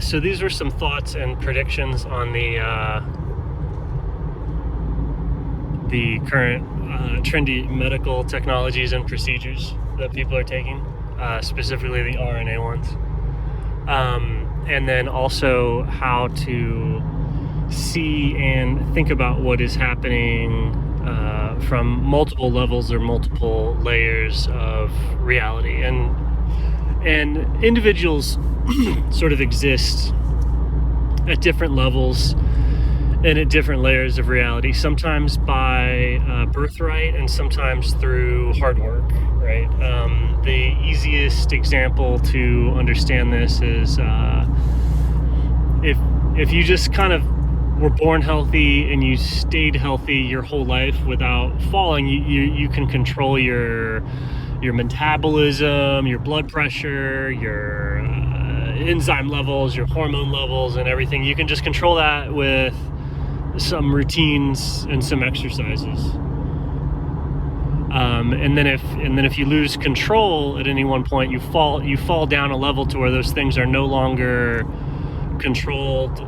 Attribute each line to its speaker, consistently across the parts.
Speaker 1: So these were some thoughts and predictions on the current trendy medical technologies and procedures that people are taking, specifically the RNA ones. And then also how to see and think about what is happening from multiple levels or multiple layers of reality. And individuals sort of exist at different levels and at different layers of reality, sometimes by birthright and sometimes through hard work, right? The easiest example to understand this is if you just kind of were born healthy and you stayed healthy your whole life without falling, you can control your metabolism, your blood pressure, your enzyme levels, your hormone levels, and everything. You can just control that with some routines and some exercises. And then if you lose control at any one point, you fall down a level to where those things are no longer controlled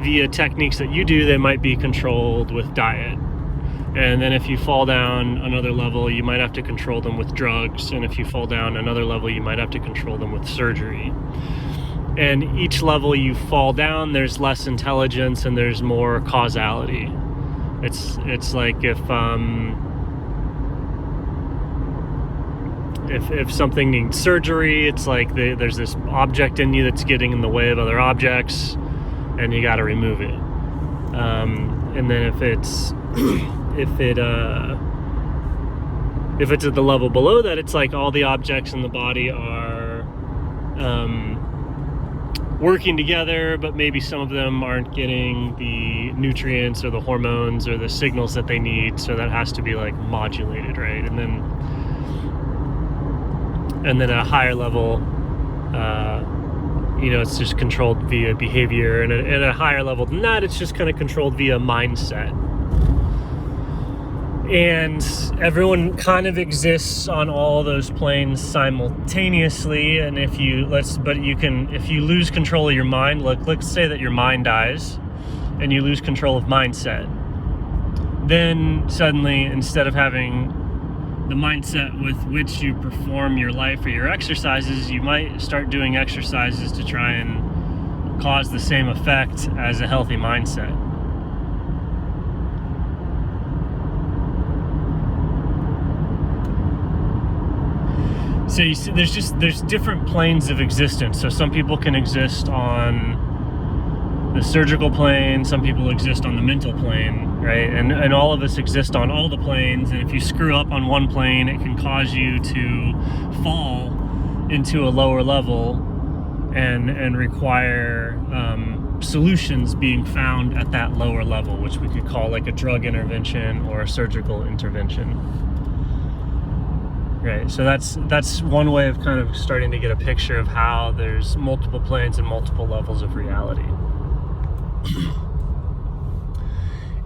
Speaker 1: via techniques that you do. They might be controlled with diet. And then if you fall down another level, you might have to control them with drugs. And if you fall down another level, you might have to control them with surgery. And each level you fall down, there's less intelligence and there's more causality. It's like if something needs surgery, it's like there's this object in you that's getting in the way of other objects, and you got to remove it. And then if it's at the level below that, it's like all the objects in the body are working together, but maybe some of them aren't getting the nutrients or the hormones or the signals that they need, so that has to be like modulated, right? And then at a higher level, it's just controlled via behavior, and at a higher level than that, it's just kind of controlled via mindset. And everyone kind of exists on all those planes simultaneously. And if you lose control of your mind, let's say that your mind dies and you lose control of mindset, then suddenly, instead of having the mindset with which you perform your life or your exercises, you might start doing exercises to try and cause the same effect as a healthy mindset. So you see, there's different planes of existence. So some people can exist on the surgical plane, some people exist on the mental plane, right? And all of us exist on all the planes. And if you screw up on one plane, it can cause you to fall into a lower level and require solutions being found at that lower level, which we could call like a drug intervention or a surgical intervention. Right, so that's one way of kind of starting to get a picture of how there's multiple planes and multiple levels of reality.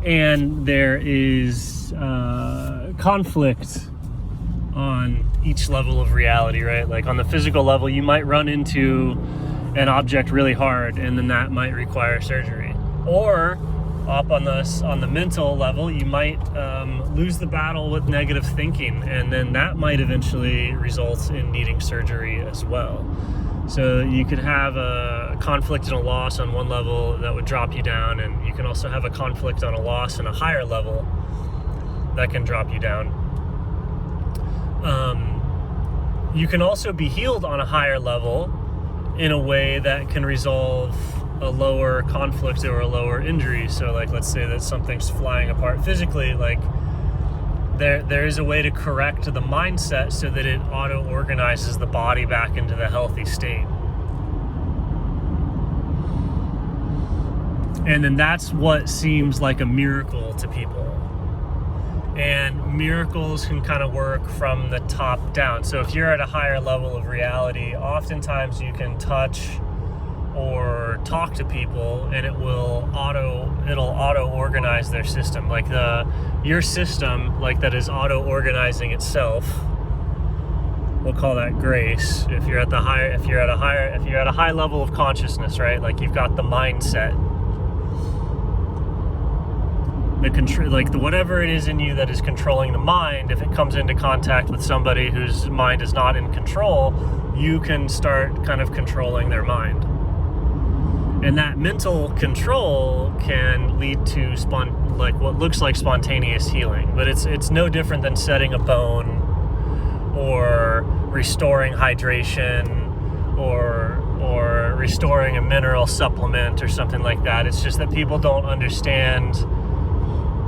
Speaker 1: And there is conflict on each level of reality, right? Like on the physical level, you might run into an object really hard, and then that might require surgery. Or up on the mental level, you might lose the battle with negative thinking, and then that might eventually result in needing surgery as well. So you could have a conflict and a loss on one level that would drop you down, and you can also have a conflict on a loss in a higher level that can drop you down. You can also be healed on a higher level in a way that can resolve a lower conflict or a lower injury. So like, let's say that something's flying apart physically, like there is a way to correct the mindset so that it auto-organizes the body back into the healthy state. And then that's what seems like a miracle to people. And miracles can kind of work from the top down. So if you're at a higher level of reality, oftentimes you can touch or talk to people and it'll auto-organize their system. Like your system, like that is auto-organizing itself, we'll call that grace. If you're at a high level of consciousness, right? Like you've got the mindset, whatever it is in you that is controlling the mind. If it comes into contact with somebody whose mind is not in control, you can start kind of controlling their mind. And that mental control can lead to what looks like spontaneous healing, but it's no different than setting a bone or restoring hydration or restoring a mineral supplement or something like that. It's just that people don't understand.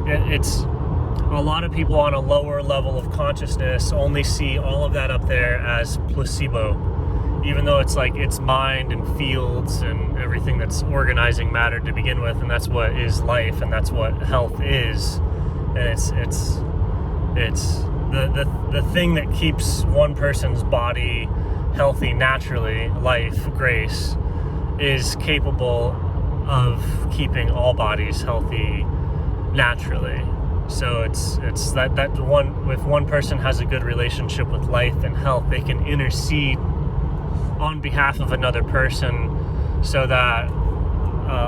Speaker 1: It's a lot of people on a lower level of consciousness only see all of that up there as placebo, even though it's like it's mind and fields and everything that's organizing matter to begin with, and that's what is life, and that's what health is. And it's the thing that keeps one person's body healthy naturally. Life, grace, is capable of keeping all bodies healthy naturally. So it's that one, if one person has a good relationship with life and health, they can intercede on behalf of another person so that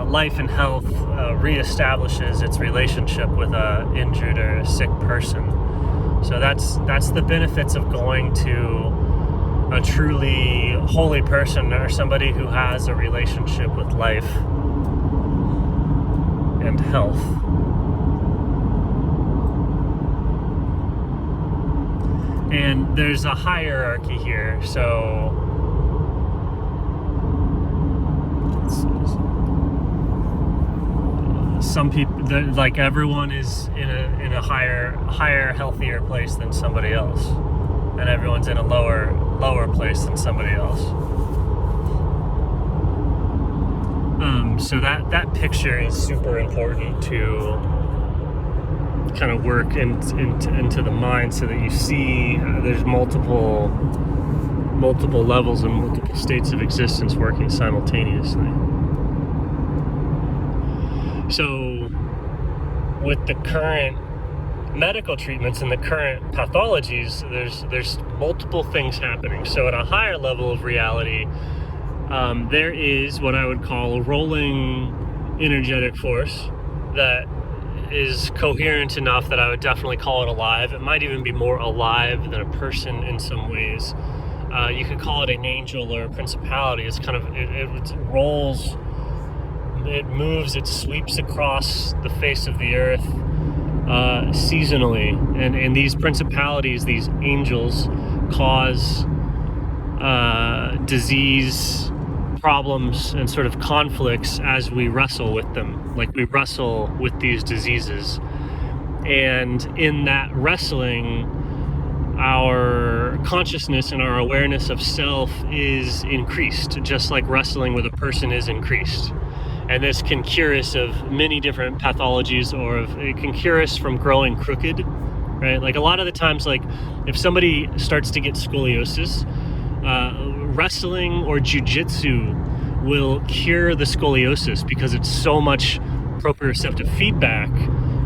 Speaker 1: life and health reestablishes its relationship with a injured or a sick person. So that's the benefits of going to a truly holy person, or somebody who has a relationship with life and health. And there's a hierarchy here. So some people, like everyone is in a higher, healthier place than somebody else, and everyone's in a lower place than somebody else. So that picture is super important to kind of work into the mind, so that you see there's multiple levels and multiple states of existence working simultaneously. So with the current medical treatments and the current pathologies, there's multiple things happening. So at a higher level of reality, there is what I would call a rolling energetic force that is coherent enough that I would definitely call it alive. It might even be more alive than a person in some ways. You could call it an angel or a principality. It's kind of, it rolls, it moves, it sweeps across the face of the earth seasonally. And these principalities, these angels, cause disease, problems, and sort of conflicts as we wrestle with them. Like we wrestle with these diseases. And in that wrestling, our consciousness and our awareness of self is increased, just like wrestling with a person is increased. And this can cure us of many different pathologies, or it can cure us from growing crooked, right? Like a lot of the times, like if somebody starts to get scoliosis, wrestling or jujitsu will cure the scoliosis because it's so much proprioceptive feedback.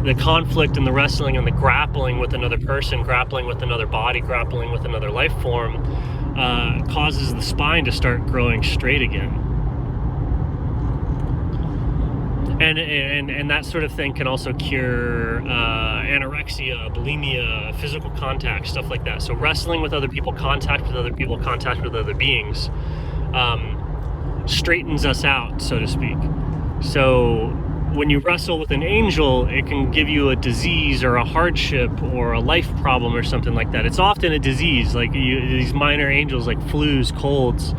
Speaker 1: The conflict and the wrestling and the grappling with another person, grappling with another body, grappling with another life form causes the spine to start growing straight again. And that sort of thing can also cure anorexia, bulimia, physical contact, stuff like that. So wrestling with other people, contact with other people, contact with other beings, straightens us out, so to speak. So when you wrestle with an angel, it can give you a disease or a hardship or a life problem or something like that. It's often a disease, like these minor angels, like flus, colds,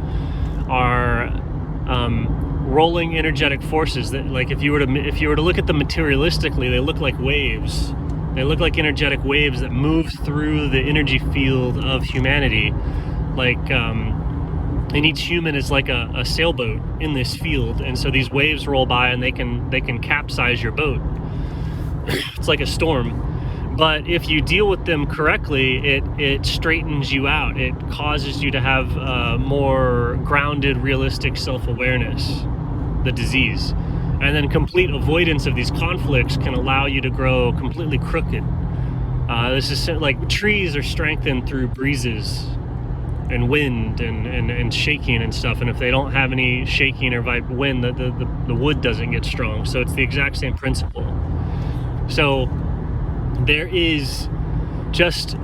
Speaker 1: are rolling energetic forces that, like, if you were to look at them materialistically, they look like waves. They look like energetic waves that move through the energy field of humanity, like and each human is like a sailboat in this field, and so these waves roll by and they can capsize your boat. It's like a storm. But if you deal with them correctly, it straightens you out. It causes you to have more grounded, realistic self-awareness, the disease. And then complete avoidance of these conflicts can allow you to grow completely crooked. This is like trees are strengthened through breezes, and wind and shaking and stuff. And if they don't have any shaking or wind, the wood doesn't get strong. So it's the exact same principle. So there is just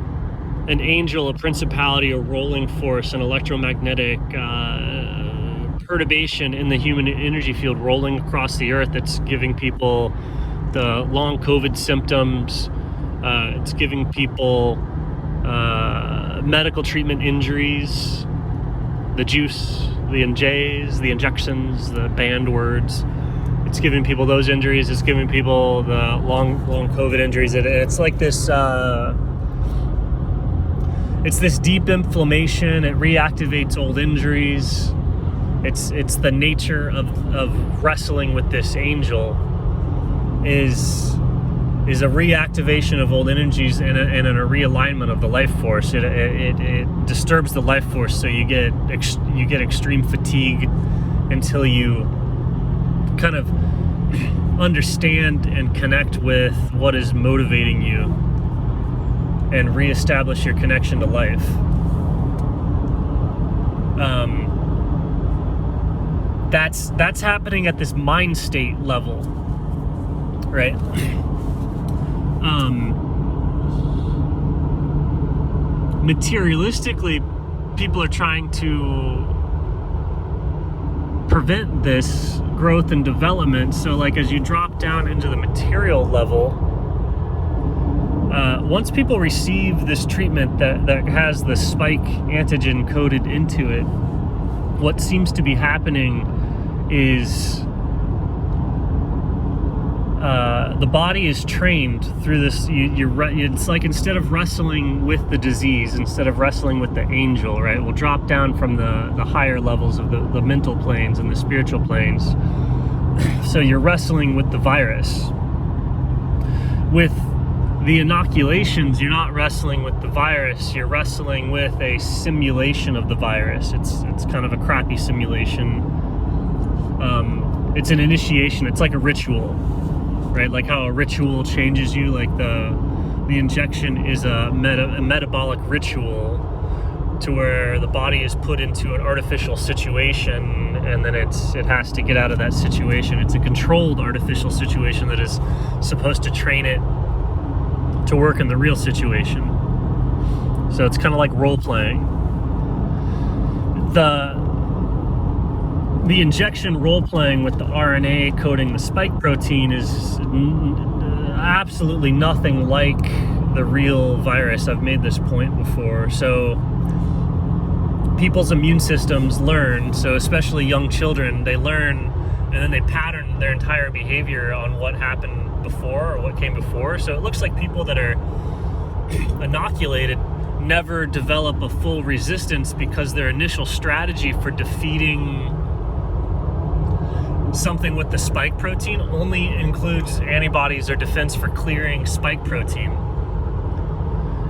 Speaker 1: an angel, a principality, a rolling force, an electromagnetic perturbation in the human energy field rolling across the earth that's giving people the long COVID symptoms. It's giving people medical treatment injuries, the juice, the NJs, the injections, the banned words. It's giving people those injuries. It's giving people the long COVID injuries. It's like this. It's this deep inflammation. It reactivates old injuries. It's the nature of wrestling with this angel is a reactivation of old energies and a realignment of the life force. It disturbs the life force, so you get extreme fatigue until you kind of understand and connect with what is motivating you and reestablish your connection to life. That's happening at this mind state level, right? Materialistically, people are trying to prevent this growth and development. So like as you drop down into the material level, once people receive this treatment that has the spike antigen coded into it, what seems to be happening is the body is trained through this. It's like instead of wrestling with the disease, instead of wrestling with the angel, right? We'll drop down from the higher levels of the mental planes and the spiritual planes. So you're wrestling with the virus. With the inoculations, you're not wrestling with the virus. You're wrestling with a simulation of the virus. It's kind of a crappy simulation. It's an initiation. It's like a ritual, right? Like how a ritual changes you. Like the injection is a metabolic ritual, to where the body is put into an artificial situation, and then it has to get out of that situation. It's a controlled artificial situation that is supposed to train it to work in the real situation. So it's kind of like role playing. The injection role playing with the RNA coding the spike protein is absolutely nothing like the real virus. I've made this point before. So people's immune systems learn, so especially young children, they learn and then they pattern their entire behavior on what happened before or what came before. So it looks like people that are inoculated never develop a full resistance, because their initial strategy for defeating something with the spike protein only includes antibodies or defense for clearing spike protein.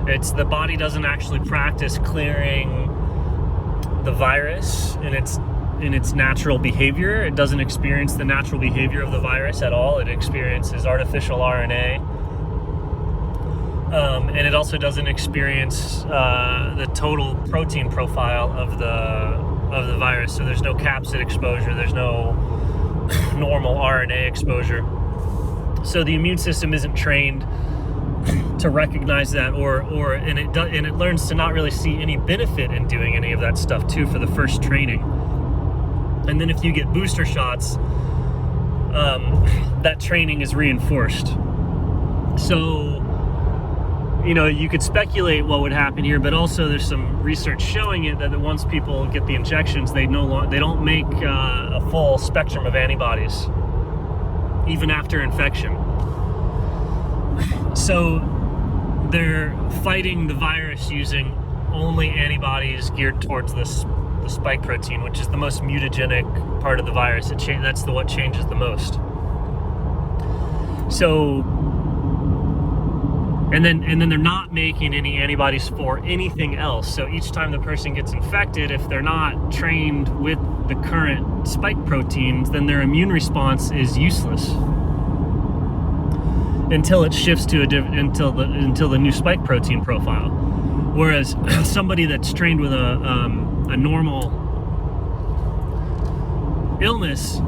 Speaker 1: It's the body doesn't actually practice clearing the virus in its natural behavior. It doesn't experience the natural behavior of the virus at all. It experiences artificial RNA. And it also doesn't experience the total protein profile of the virus. So there's no capsid exposure. There's no normal RNA exposure. So the immune system isn't trained to recognize that, and it learns to not really see any benefit in doing any of that stuff too for the first training. And then if you get booster shots, that training is reinforced. So, you could speculate what would happen here, but also there's some research showing it that once people get the injections, they don't make a full spectrum of antibodies, even after infection. So they're fighting the virus using only antibodies geared towards the spike protein, which is the most mutagenic part of the virus. That's what changes the most. So, and then they're not making any antibodies for anything else. So each time the person gets infected, if they're not trained with the current spike proteins, then their immune response is useless until it shifts to until the new spike protein profile, Whereas somebody that's trained with a normal illness,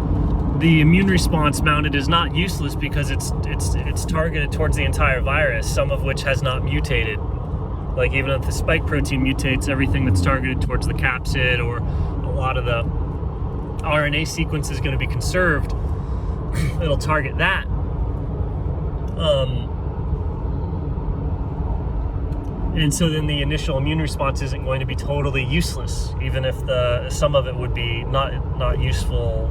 Speaker 1: the immune response mounted is not useless because it's targeted towards the entire virus, some of which has not mutated. Like even if the spike protein mutates, everything that's targeted towards the capsid or a lot of the RNA sequence is going to be conserved. It'll target that. And so then the initial immune response isn't going to be totally useless, even if some of it would be not useful,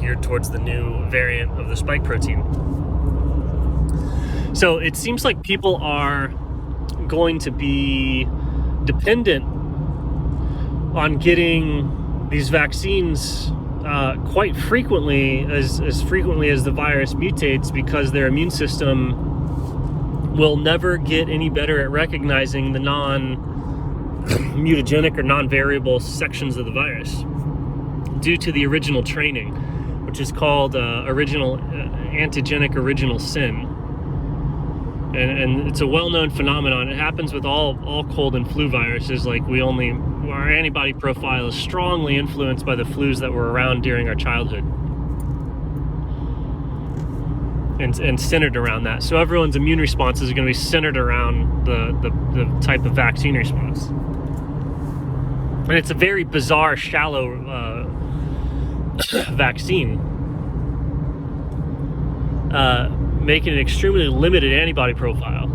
Speaker 1: geared towards the new variant of the spike protein. So it seems like people are going to be dependent on getting these vaccines quite frequently, as frequently as the virus mutates, because their immune system will never get any better at recognizing the non-mutagenic or non-variable sections of the virus due to the original training, which is called antigenic original sin. And it's a well-known phenomenon. It happens with all cold and flu viruses. Like our antibody profile is strongly influenced by the flus that were around during our childhood. And centered around that. So everyone's immune responses are going to be centered around the type of vaccine response. And it's a very bizarre, shallow vaccine, making an extremely limited antibody profile.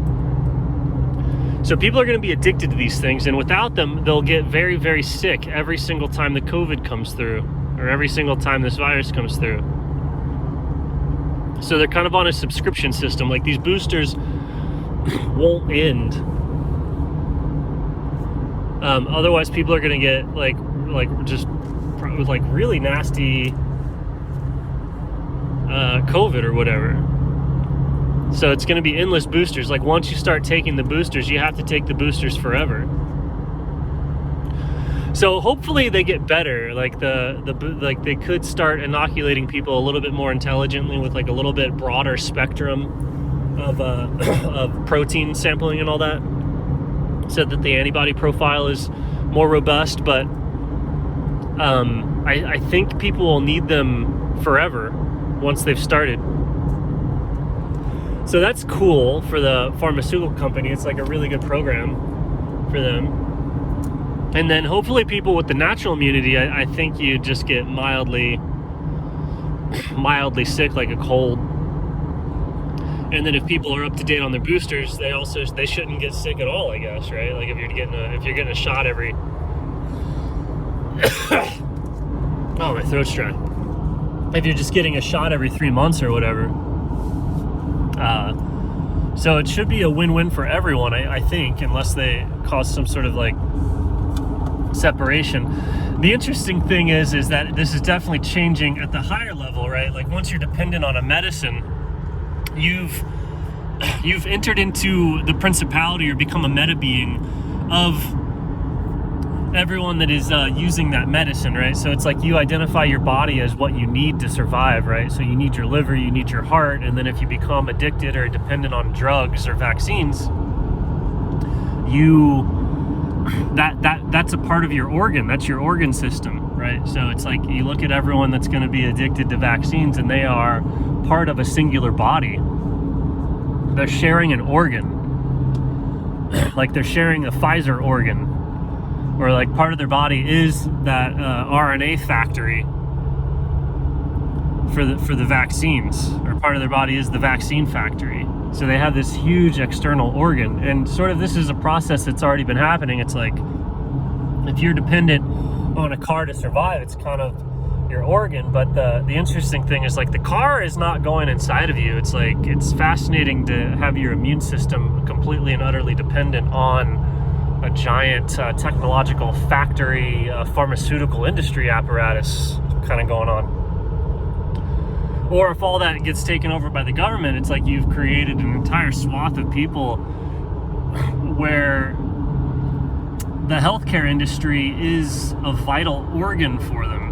Speaker 1: So people are going to be addicted to these things, and without them, they'll get very, very sick every single time the COVID comes through, or every single time this virus comes through. So they're kind of on a subscription system. Like these boosters won't end. Otherwise, people are going to get like just with like really nasty COVID or whatever. So it's going to be endless boosters. Like once you start taking the boosters, you have to take the boosters forever. So hopefully they get better. Like like they could start inoculating people a little bit more intelligently with like a little bit broader spectrum of protein sampling and all that, so that the antibody profile is more robust. But I think people will need them forever once they've started. So that's cool for the pharmaceutical company. It's like a really good program for them. And then hopefully people with the natural immunity, I think you just get mildly sick, like a cold. And then if people are up to date on their boosters, they shouldn't get sick at all, I guess, right? Like if you're getting a shot every oh, my throat's dry. If you're just getting a shot every 3 months or whatever. So it should be a win-win for everyone, I think, unless they cause some sort of like separation. The interesting thing is that this is definitely changing at the higher level, right? Like once you're dependent on a medicine, you've entered into the principality or become a meta being of everyone that is using that medicine, right? So it's like you identify your body as what you need to survive, right? So you need your liver, you need your heart, and then if you become addicted or dependent on drugs or vaccines, that's a part of your organ. That's your organ system, right? So it's like you look at everyone that's going to be addicted to vaccines, and they are part of a singular body. They're sharing an organ, like they're sharing a Pfizer organ, or like part of their body is that RNA factory for the vaccines, or part of their body is the vaccine factory. So they have this huge external organ, and sort of this is a process that's already been happening. It's like if you're dependent on a car to survive, it's kind of your organ. But the interesting thing is like the car is not going inside of you. It's like it's fascinating to have your immune system completely and utterly dependent on a giant technological factory, pharmaceutical industry apparatus kind of going on. Or if all that gets taken over by the government, it's like you've created an entire swath of people where the healthcare industry is a vital organ for them.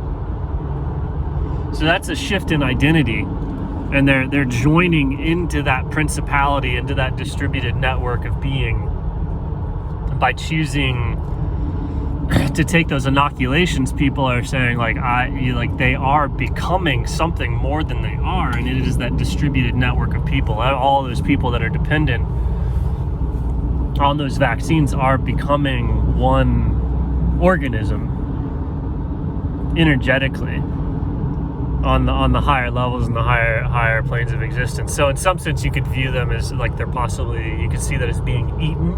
Speaker 1: So that's a shift in identity, and they're joining into that principality, into that distributed network of being by choosing to take those inoculations, people are saying like they are becoming something more than they are, and it is that distributed network of people. All those people that are dependent on those vaccines are becoming one organism energetically on the higher levels and the higher planes of existence. So in some sense, you could view them as like they're possibly, you could see that as being eaten.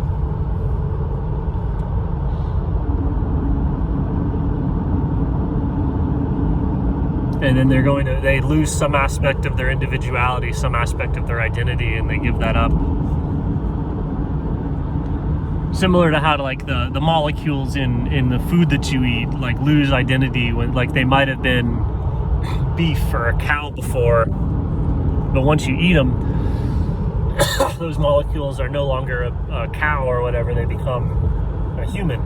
Speaker 1: And then they lose some aspect of their individuality, some aspect of their identity, and they give that up. Similar to how like the molecules in the food that you eat like lose identity when like they might have been beef or a cow before, but once you eat them, those molecules are no longer a cow or whatever, they become a human.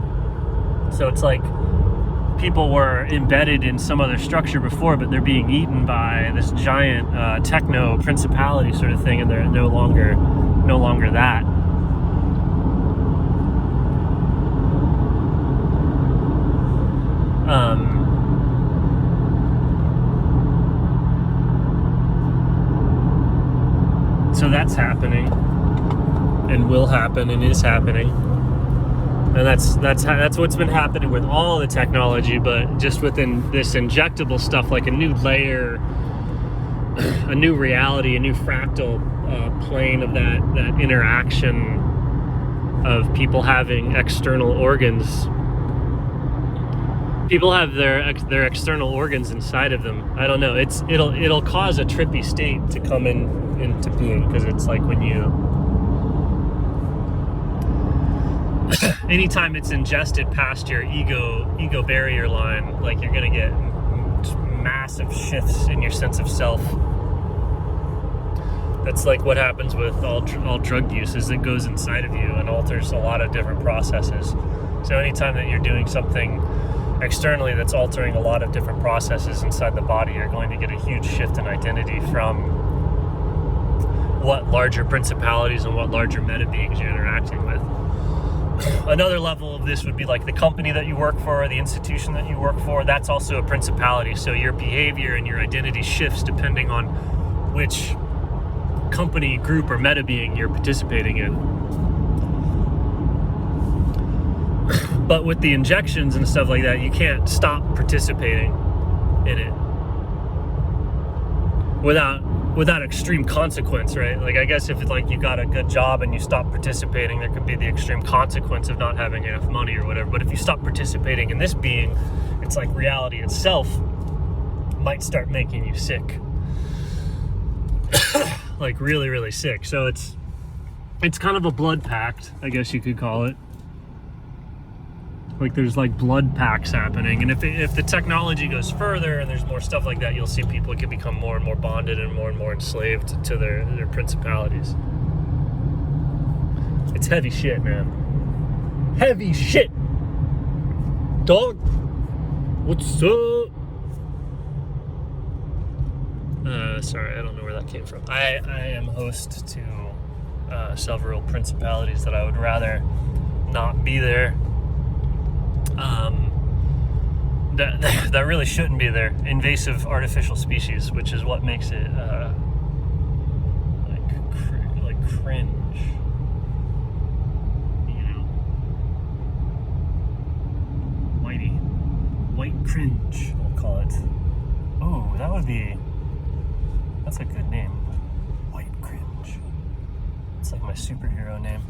Speaker 1: So it's like people were embedded in some other structure before, but they're being eaten by this giant techno principality sort of thing, and they're no longer that. So that's happening, and will happen, and is happening. And that's what's been happening with all the technology, but just within this injectable stuff, like a new layer, a new reality, a new fractal plane of that interaction of people having external organs. People have their external organs inside of them. I don't know. It'll cause a trippy state to come into being, because it's like when you. Anytime it's ingested past your ego barrier line, like you're gonna get massive shifts in your sense of self. That's like what happens with all drug use, is it goes inside of you and alters a lot of different processes. So anytime that you're doing something externally that's altering a lot of different processes inside the body, you're going to get a huge shift in identity from what larger principalities and what larger meta beings you're interacting with. Another level of this would be like the company that you work for, or the institution that you work for. That's also a principality. So your behavior and your identity shifts depending on which company, group, or meta being you're participating in. But with the injections and stuff like that, you can't stop participating in it without extreme consequence, right? Like, I guess if it's like you got a good job and you stop participating, there could be the extreme consequence of not having enough money or whatever. But if you stop participating in this being, it's like reality itself might start making you sick. Like really, really sick. So it's kind of a blood pact, I guess you could call it. Like there's like blood pacts happening, and if the technology goes further and there's more stuff like that, you'll see people can become more and more bonded and more enslaved to their principalities. It's heavy shit, man. Heavy shit. Dog, what's up? Sorry, I don't know where that came from. I am host to several principalities that I would rather not be there. That really shouldn't be there. Invasive artificial species, which is what makes it like cringe. You know, white cringe, I'll call it. Oh, that's a good name. White cringe. It's like my superhero name.